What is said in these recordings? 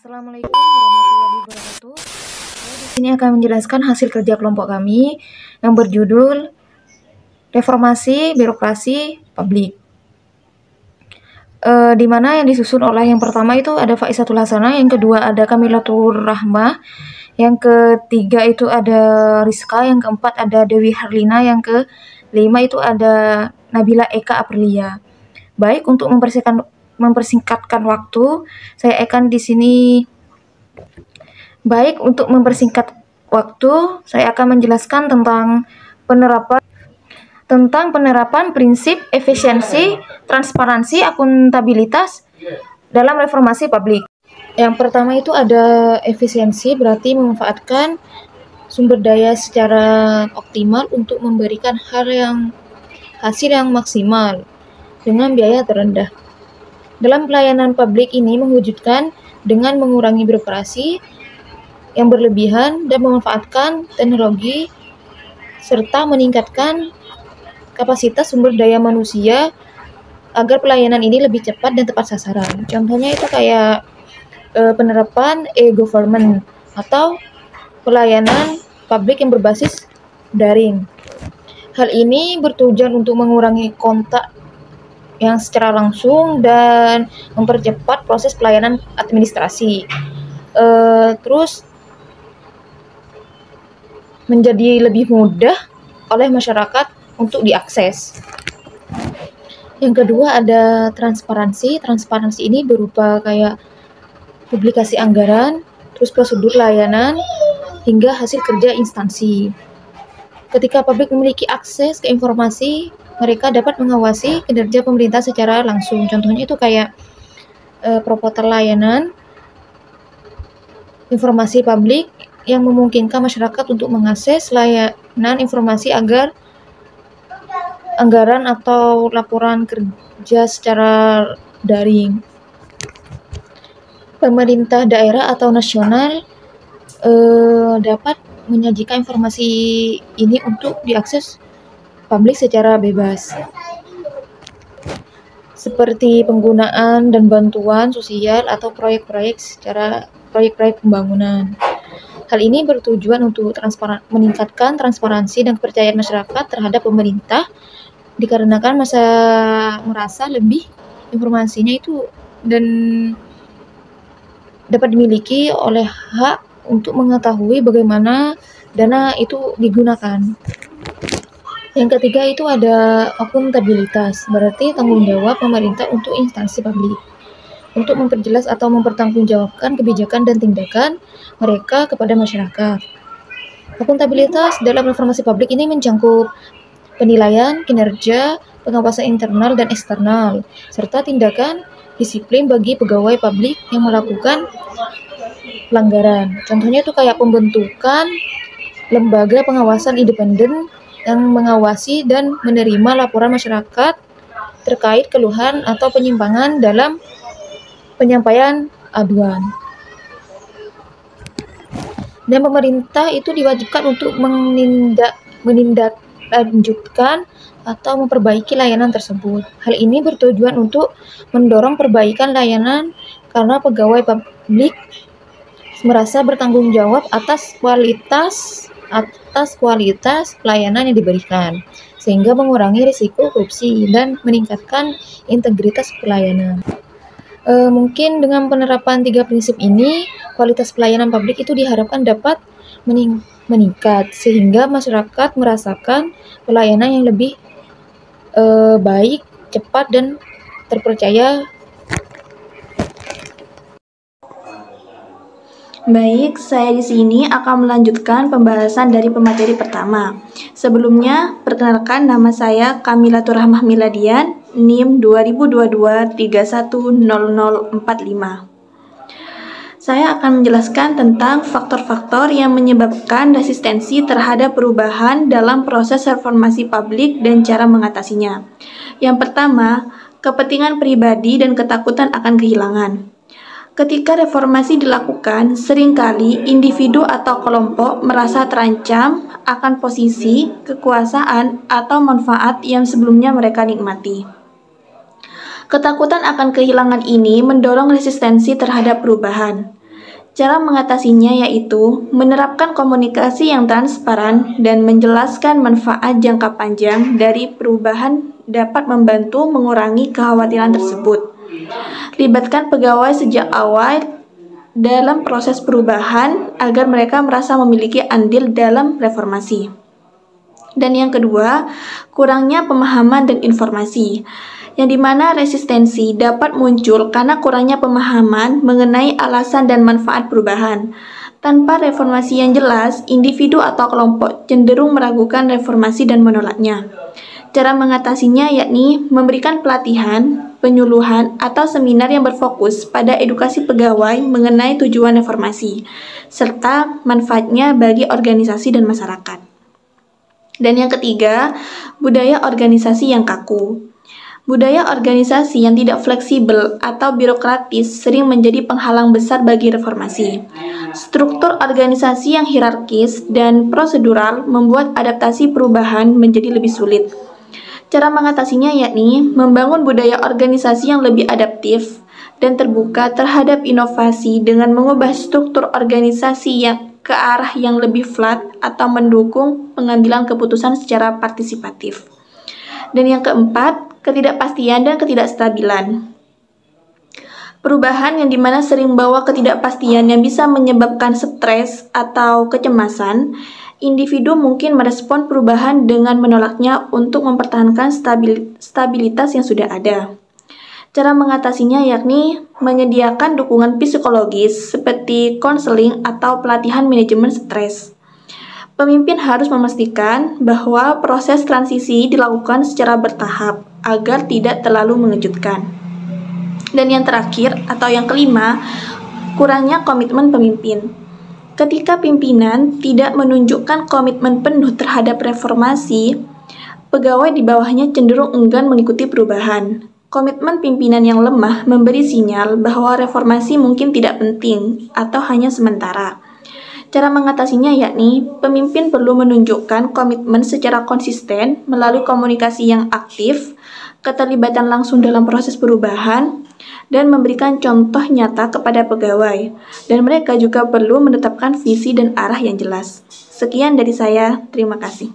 Assalamualaikum warahmatullahi wabarakatuh. Saya di sini akan menjelaskan hasil kerja kelompok kami yang berjudul Reformasi Birokrasi Publik. Di mana yang disusun oleh yang pertama itu ada Faizatul Hasanah, yang kedua ada Kamilatur Rahmah, yang ketiga itu ada Rizka, yang keempat ada Dewi Harlina, yang kelima itu ada Nabila Eka Aprilia. Baik, untuk mempersingkatkan waktu, saya akan di sini. Baik, untuk mempersingkat waktu, saya akan menjelaskan tentang penerapan prinsip efisiensi, transparansi, akuntabilitas dalam reformasi publik. Yang pertama itu ada efisiensi, berarti memanfaatkan sumber daya secara optimal untuk memberikan hasil yang maksimal dengan biaya terendah. Dalam pelayanan publik ini mewujudkan dengan mengurangi birokrasi yang berlebihan dan memanfaatkan teknologi serta meningkatkan kapasitas sumber daya manusia agar pelayanan ini lebih cepat dan tepat sasaran. Contohnya itu kayak penerapan e-government atau pelayanan publik yang berbasis daring. Hal ini bertujuan untuk mengurangi kontak yang secara langsung dan mempercepat proses pelayanan administrasi. Terus menjadi lebih mudah oleh masyarakat untuk diakses. Yang kedua ada transparansi. Transparansi ini berupa kayak publikasi anggaran, terus prosedur layanan, hingga hasil kerja instansi. Ketika publik memiliki akses ke informasi, mereka dapat mengawasi kinerja pemerintah secara langsung. Contohnya itu kayak proporter layanan, informasi publik yang memungkinkan masyarakat untuk mengakses layanan informasi agar anggaran atau laporan kerja secara daring. Pemerintah daerah atau nasional dapat menyajikan informasi ini untuk diakses publik secara bebas, seperti penggunaan dan bantuan sosial atau proyek-proyek pembangunan. Hal ini bertujuan untuk meningkatkan transparansi dan kepercayaan masyarakat terhadap pemerintah, dikarenakan merasa lebih informasinya itu dan dapat dimiliki oleh hak untuk mengetahui bagaimana dana itu digunakan. Yang ketiga itu ada akuntabilitas, berarti tanggung jawab pemerintah untuk instansi publik untuk memperjelas atau mempertanggungjawabkan kebijakan dan tindakan mereka kepada masyarakat. Akuntabilitas dalam reformasi publik ini mencakup penilaian kinerja, pengawasan internal dan eksternal, serta tindakan disiplin bagi pegawai publik yang melakukan pelanggaran. Contohnya itu kayak pembentukan lembaga pengawasan independen yang mengawasi dan menerima laporan masyarakat terkait keluhan atau penyimpangan dalam penyampaian aduan. Dan pemerintah itu diwajibkan untuk menindaklanjutkan atau memperbaiki layanan tersebut. Hal ini bertujuan untuk mendorong perbaikan layanan karena pegawai publik merasa bertanggung jawab atas kualitas pelayanan yang diberikan, sehingga mengurangi risiko korupsi dan meningkatkan integritas pelayanan. Mungkin dengan penerapan 3 prinsip ini, kualitas pelayanan publik itu diharapkan dapat meningkat, sehingga masyarakat merasakan pelayanan yang lebih baik, cepat, dan terpercaya. Baik, saya di sini akan melanjutkan pembahasan dari pemateri pertama. Sebelumnya, perkenalkan, nama saya Kamilatur Rahmah Miladian, NIM 2022-310045. Saya akan menjelaskan tentang faktor-faktor yang menyebabkan resistensi terhadap perubahan dalam proses reformasi publik dan cara mengatasinya. Yang pertama, kepentingan pribadi dan ketakutan akan kehilangan. Ketika reformasi dilakukan, seringkali individu atau kelompok merasa terancam akan posisi, kekuasaan, atau manfaat yang sebelumnya mereka nikmati. Ketakutan akan kehilangan ini mendorong resistensi terhadap perubahan. Cara mengatasinya yaitu menerapkan komunikasi yang transparan dan menjelaskan manfaat jangka panjang dari perubahan dapat membantu mengurangi kekhawatiran tersebut. Libatkan pegawai sejak awal dalam proses perubahan agar mereka merasa memiliki andil dalam reformasi. Dan yang kedua, kurangnya pemahaman dan informasi, yang dimana resistensi dapat muncul karena kurangnya pemahaman mengenai alasan dan manfaat perubahan. Tanpa reformasi yang jelas, individu atau kelompok cenderung meragukan reformasi dan menolaknya. Cara mengatasinya yakni memberikan pelatihan, penyuluhan, atau seminar yang berfokus pada edukasi pegawai mengenai tujuan reformasi, serta manfaatnya bagi organisasi dan masyarakat. Dan yang ketiga, budaya organisasi yang kaku. Budaya organisasi yang tidak fleksibel atau birokratis sering menjadi penghalang besar bagi reformasi. Struktur organisasi yang hierarkis dan prosedural membuat adaptasi perubahan menjadi lebih sulit. Cara mengatasinya yakni membangun budaya organisasi yang lebih adaptif dan terbuka terhadap inovasi dengan mengubah struktur organisasi yang ke arah yang lebih flat atau mendukung pengambilan keputusan secara partisipatif. Dan yang keempat, ketidakpastian dan ketidakstabilan. Perubahan yang dimana sering bawa ketidakpastian yang bisa menyebabkan stres atau kecemasan, individu mungkin merespon perubahan dengan menolaknya untuk mempertahankan stabilitas yang sudah ada. Cara mengatasinya yakni menyediakan dukungan psikologis seperti konseling atau pelatihan manajemen stres. Pemimpin harus memastikan bahwa proses transisi dilakukan secara bertahap agar tidak terlalu mengejutkan. Dan yang terakhir atau yang kelima, kurangnya komitmen pemimpin. Ketika pimpinan tidak menunjukkan komitmen penuh terhadap reformasi, pegawai di bawahnya cenderung enggan mengikuti perubahan. Komitmen pimpinan yang lemah memberi sinyal bahwa reformasi mungkin tidak penting atau hanya sementara. Cara mengatasinya yakni pemimpin perlu menunjukkan komitmen secara konsisten melalui komunikasi yang aktif, keterlibatan langsung dalam proses perubahan, dan memberikan contoh nyata kepada pegawai. Dan mereka juga perlu menetapkan visi dan arah yang jelas. Sekian dari saya, terima kasih.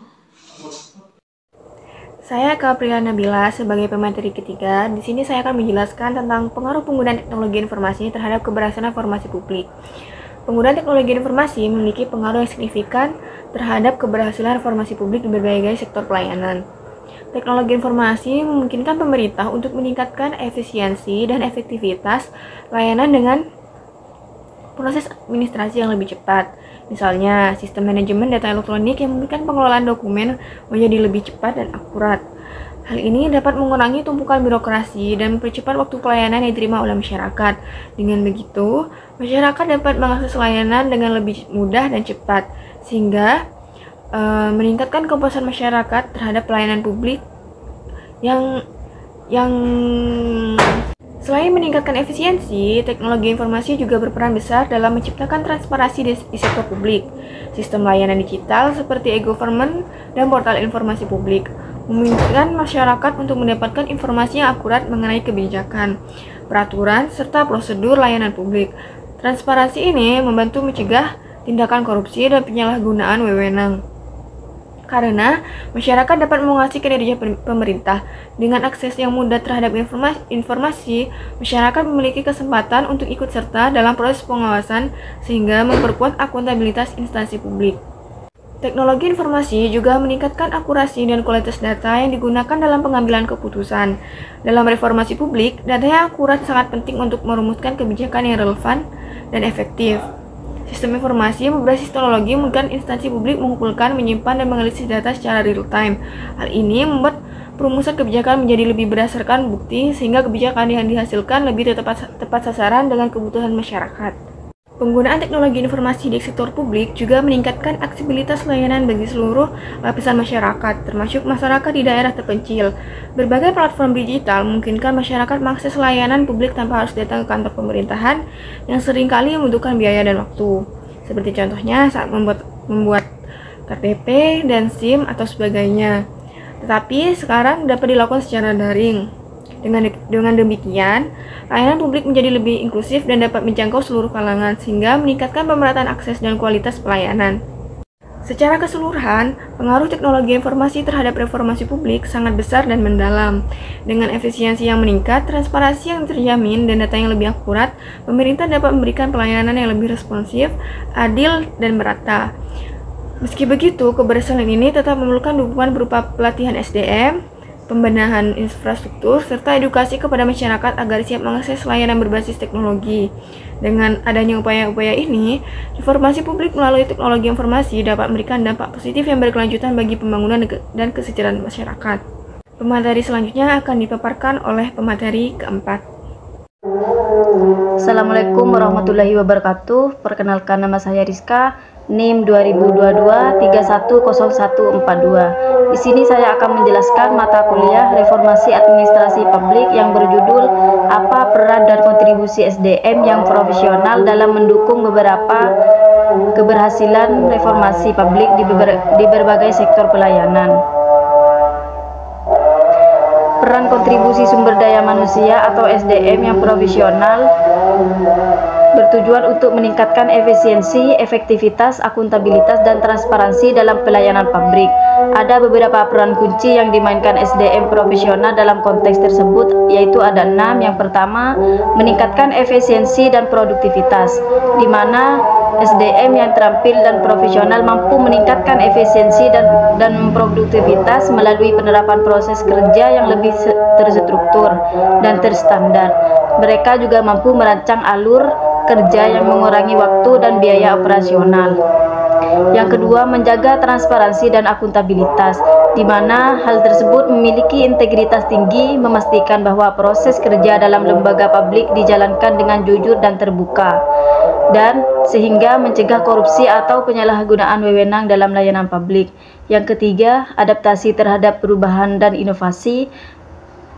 Saya Kapriya Nabila sebagai pemateri ketiga. Di sini saya akan menjelaskan tentang pengaruh penggunaan teknologi informasi terhadap keberhasilan informasi publik. Penggunaan teknologi informasi memiliki pengaruh yang signifikan terhadap keberhasilan informasi publik di berbagai sektor pelayanan. Teknologi informasi memungkinkan pemerintah untuk meningkatkan efisiensi dan efektivitas layanan dengan proses administrasi yang lebih cepat. Misalnya, sistem manajemen data elektronik yang memungkinkan pengelolaan dokumen menjadi lebih cepat dan akurat. Hal ini dapat mengurangi tumpukan birokrasi dan mempercepat waktu pelayanan yang diterima oleh masyarakat. Dengan begitu, masyarakat dapat mengakses layanan dengan lebih mudah dan cepat, sehingga meningkatkan kepuasan masyarakat terhadap pelayanan publik yang selain meningkatkan efisiensi, teknologi informasi juga berperan besar dalam menciptakan transparansi di sektor publik. Sistem layanan digital seperti e-government dan portal informasi publik memungkinkan masyarakat untuk mendapatkan informasi yang akurat mengenai kebijakan, peraturan, serta prosedur layanan publik. Transparansi ini membantu mencegah tindakan korupsi dan penyalahgunaan wewenang. Karena masyarakat dapat menguasai kinerja pemerintah dengan akses yang mudah terhadap informasi, masyarakat memiliki kesempatan untuk ikut serta dalam proses pengawasan sehingga memperkuat akuntabilitas instansi publik. Teknologi informasi juga meningkatkan akurasi dan kualitas data yang digunakan dalam pengambilan keputusan. Dalam reformasi publik, data yang akurat sangat penting untuk merumuskan kebijakan yang relevan dan efektif. Sistem informasi berbasis teknologi memungkinkan instansi publik mengumpulkan, menyimpan, dan menganalisis data secara real-time. Hal ini membuat perumusan kebijakan menjadi lebih berdasarkan bukti, sehingga kebijakan yang dihasilkan lebih tepat sasaran dengan kebutuhan masyarakat. Penggunaan teknologi informasi di sektor publik juga meningkatkan aksesibilitas layanan bagi seluruh lapisan masyarakat, termasuk masyarakat di daerah terpencil. Berbagai platform digital memungkinkan masyarakat mengakses layanan publik tanpa harus datang ke kantor pemerintahan yang seringkali membutuhkan biaya dan waktu. Seperti contohnya saat membuat KTP dan SIM atau sebagainya. Tetapi sekarang dapat dilakukan secara daring. Dengan demikian, layanan publik menjadi lebih inklusif dan dapat menjangkau seluruh kalangan sehingga meningkatkan pemerataan akses dan kualitas pelayanan. Secara keseluruhan, pengaruh teknologi informasi terhadap reformasi publik sangat besar dan mendalam. Dengan efisiensi yang meningkat, transparansi yang terjamin, dan data yang lebih akurat, pemerintah dapat memberikan pelayanan yang lebih responsif, adil, dan merata. Meski begitu, keberhasilan ini tetap memerlukan dukungan berupa pelatihan SDM, pembenahan infrastruktur, serta edukasi kepada masyarakat agar siap mengakses layanan berbasis teknologi. Dengan adanya upaya-upaya ini, reformasi publik melalui teknologi informasi dapat memberikan dampak positif yang berkelanjutan bagi pembangunan dan kesejahteraan masyarakat. Pemateri selanjutnya akan dipaparkan oleh pemateri keempat. Assalamualaikum warahmatullahi wabarakatuh. Perkenalkan, nama saya Rizka, NIM 2022-310142. Di sini saya akan menjelaskan mata kuliah Reformasi Administrasi Publik yang berjudul Apa Peran dan Kontribusi SDM yang Profesional dalam Mendukung Beberapa Keberhasilan Reformasi Publik di berbagai sektor pelayanan. Peran kontribusi sumber daya manusia atau SDM yang profesional bertujuan untuk meningkatkan efisiensi, efektivitas, akuntabilitas, dan transparansi dalam pelayanan publik. Ada beberapa peran kunci yang dimainkan SDM profesional dalam konteks tersebut, yaitu ada 6. Yang pertama, meningkatkan efisiensi dan produktivitas, di mana SDM yang terampil dan profesional mampu meningkatkan efisiensi dan produktivitas melalui penerapan proses kerja yang lebih terstruktur dan terstandar. Mereka juga mampu merancang alur kerja yang mengurangi waktu dan biaya operasional. Yang kedua, menjaga transparansi dan akuntabilitas, di mana hal tersebut memiliki integritas tinggi, memastikan bahwa proses kerja dalam lembaga publik dijalankan dengan jujur dan terbuka, dan sehingga mencegah korupsi atau penyalahgunaan wewenang dalam layanan publik. Yang ketiga, adaptasi terhadap perubahan dan inovasi.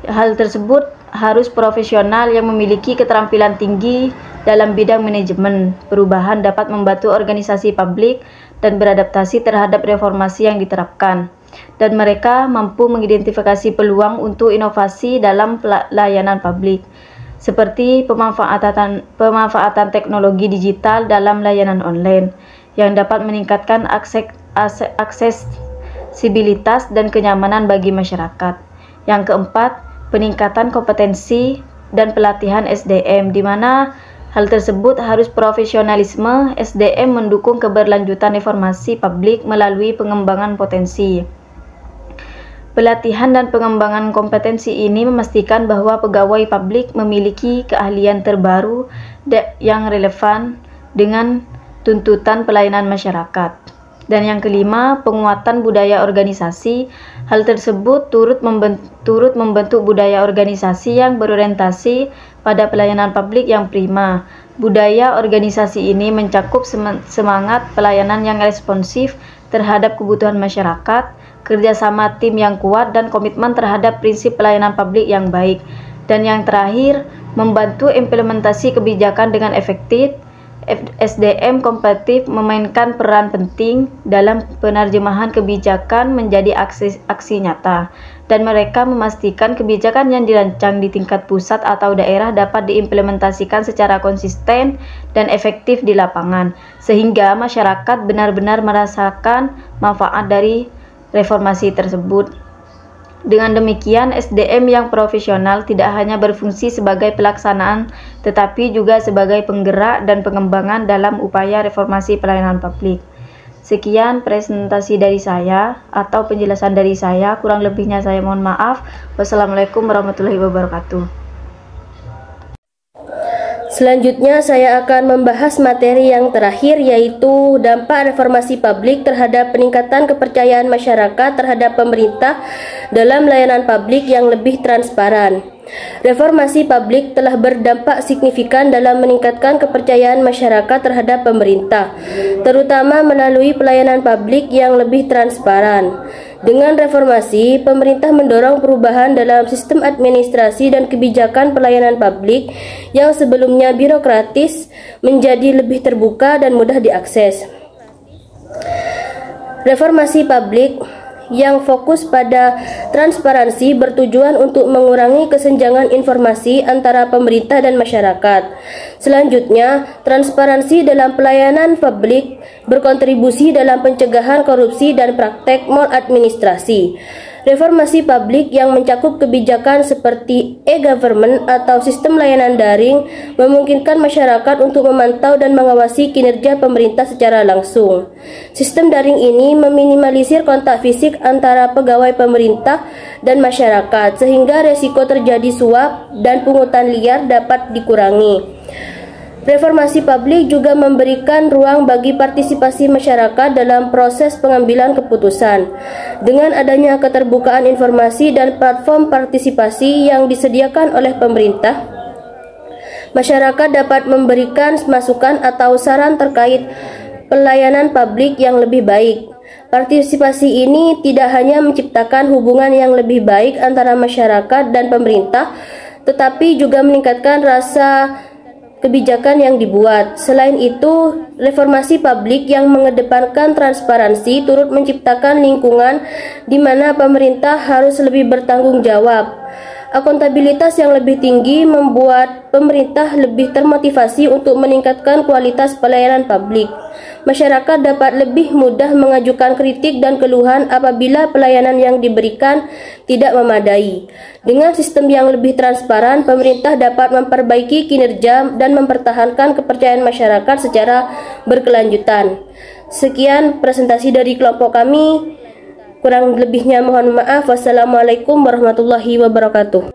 Hal tersebut harus profesional yang memiliki keterampilan tinggi dalam bidang manajemen. Perubahan dapat membantu organisasi publik dan beradaptasi terhadap reformasi yang diterapkan, dan mereka mampu mengidentifikasi peluang untuk inovasi dalam layanan publik, seperti pemanfaatan teknologi digital dalam layanan online yang dapat meningkatkan aksesibilitas dan kenyamanan bagi masyarakat. Yang keempat, peningkatan kompetensi dan pelatihan SDM, di mana hal tersebut harus profesionalisme SDM mendukung keberlanjutan reformasi publik melalui pengembangan potensi. Pelatihan dan pengembangan kompetensi ini memastikan bahwa pegawai publik memiliki keahlian terbaru yang relevan dengan tuntutan pelayanan masyarakat. Dan yang kelima, penguatan budaya organisasi. Hal tersebut turut membentuk budaya organisasi yang berorientasi pada pelayanan publik yang prima. Budaya organisasi ini mencakup semangat pelayanan yang responsif terhadap kebutuhan masyarakat, kerjasama tim yang kuat, dan komitmen terhadap prinsip pelayanan publik yang baik. Dan yang terakhir, membantu implementasi kebijakan dengan efektif. SDM kompetitif memainkan peran penting dalam penerjemahan kebijakan menjadi aksi nyata, dan mereka memastikan kebijakan yang dirancang di tingkat pusat atau daerah dapat diimplementasikan secara konsisten dan efektif di lapangan, sehingga masyarakat benar-benar merasakan manfaat dari reformasi tersebut. Dengan demikian, SDM yang profesional tidak hanya berfungsi sebagai pelaksanaan, tetapi juga sebagai penggerak dan pengembangan dalam upaya reformasi pelayanan publik. Sekian presentasi dari saya atau penjelasan dari saya, kurang lebihnya saya mohon maaf. Wassalamualaikum warahmatullahi wabarakatuh. Selanjutnya saya akan membahas materi yang terakhir, yaitu dampak reformasi publik terhadap peningkatan kepercayaan masyarakat terhadap pemerintah dalam layanan publik yang lebih transparan. Reformasi publik telah berdampak signifikan dalam meningkatkan kepercayaan masyarakat terhadap pemerintah, terutama melalui pelayanan publik yang lebih transparan. Dengan reformasi, pemerintah mendorong perubahan dalam sistem administrasi dan kebijakan pelayanan publik yang sebelumnya birokratis menjadi lebih terbuka dan mudah diakses. Reformasi publik yang fokus pada transparansi bertujuan untuk mengurangi kesenjangan informasi antara pemerintah dan masyarakat. Selanjutnya, transparansi dalam pelayanan publik berkontribusi dalam pencegahan korupsi dan praktek maladministrasi. Reformasi publik yang mencakup kebijakan seperti e-government atau sistem layanan daring memungkinkan masyarakat untuk memantau dan mengawasi kinerja pemerintah secara langsung. Sistem daring ini meminimalisir kontak fisik antara pegawai pemerintah dan masyarakat sehingga resiko terjadi suap dan pungutan liar dapat dikurangi. Reformasi publik juga memberikan ruang bagi partisipasi masyarakat dalam proses pengambilan keputusan. Dengan adanya keterbukaan informasi dan platform partisipasi yang disediakan oleh pemerintah, masyarakat dapat memberikan masukan atau saran terkait pelayanan publik yang lebih baik. Partisipasi ini tidak hanya menciptakan hubungan yang lebih baik antara masyarakat dan pemerintah, tetapi juga meningkatkan rasa kebijakan yang dibuat. Selain itu, reformasi publik yang mengedepankan transparansi turut menciptakan lingkungan di mana pemerintah harus lebih bertanggung jawab. Akuntabilitas yang lebih tinggi membuat pemerintah lebih termotivasi untuk meningkatkan kualitas pelayanan publik. Masyarakat dapat lebih mudah mengajukan kritik dan keluhan apabila pelayanan yang diberikan tidak memadai. Dengan sistem yang lebih transparan, pemerintah dapat memperbaiki kinerja dan mempertahankan kepercayaan masyarakat secara berkelanjutan. Sekian presentasi dari kelompok kami. Kurang lebihnya mohon maaf. Wassalamualaikum warahmatullahi wabarakatuh.